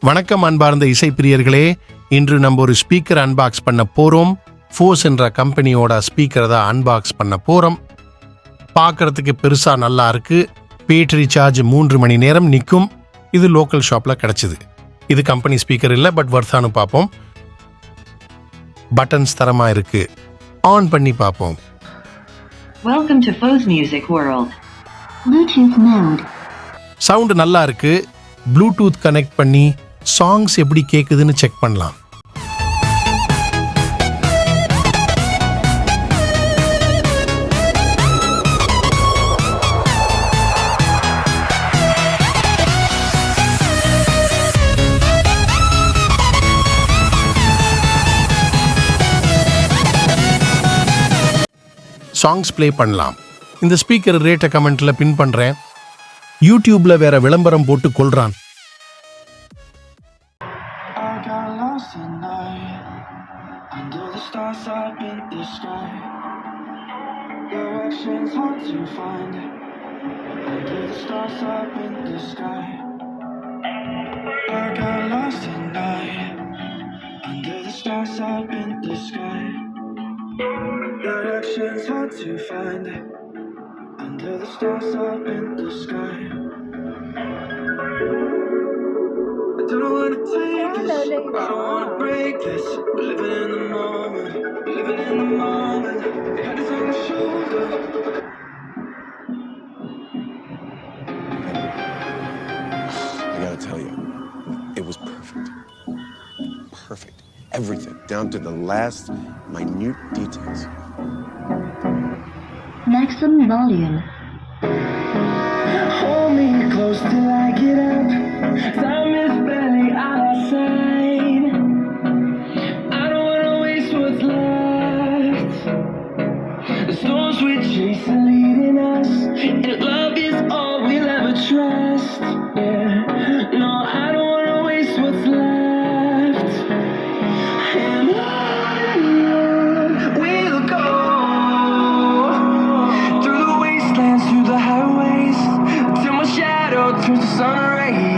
வணக்கம் அன்பார்ந்த இசைப்பிரியர்களே, இன்று நம்ம ஒரு ஸ்பீக்கர் அன்பாக்ஸ் பண்ண போகிறோம். ஃபோஸ் என்ற கம்பெனியோட ஸ்பீக்கரை தான் அன்பாக்ஸ் பண்ண போகிறோம். பார்க்குறதுக்கு பெருசாக நல்லா இருக்குது. பேட்டரி சார்ஜ் 3 மணி நேரம் நிற்கும். இது லோக்கல் ஷாப்பில் கிடச்சிது. இது கம்பெனி ஸ்பீக்கர் இல்லை, பட் வர்த்தானு பார்ப்போம். பட்டன்ஸ் தரமாக இருக்குது. ஆன் பண்ணி பார்ப்போம். Welcome to Fose Music World. Bluetooth mode. Sound நல்லா இருக்குது. ப்ளூடூத் கனெக்ட் பண்ணி சாங்ஸ் எப்படி கேட்குதுன்னு செக் பண்ணலாம். சாங்ஸ் ப்ளே பண்ணலாம். இந்த ஸ்பீக்கர் ரேட்டை கமெண்ட்டில் பின் பண்ணுறேன். யூடியூப்பில் வேற விளம்பரம் போட்டு கொள்றான். Directions hard to find under the stars up in the sky. I don't know where to take this. I don't wanna break this. We're living in the moment. We're living in the moment. The head is on my shoulder. I gotta tell you, it was perfect. Perfect. Everything, down to the last minute details. Maximum volume. Hold me close till I get up. Time is barely on our side. I don't wanna waste what's left. The storms we chase are leading us, and love is all we'll ever trust. Yeah, no, I don't wanna waste what's left. And on we'll go, through the wastelands, through the highways, till my shadow turns to sun rays.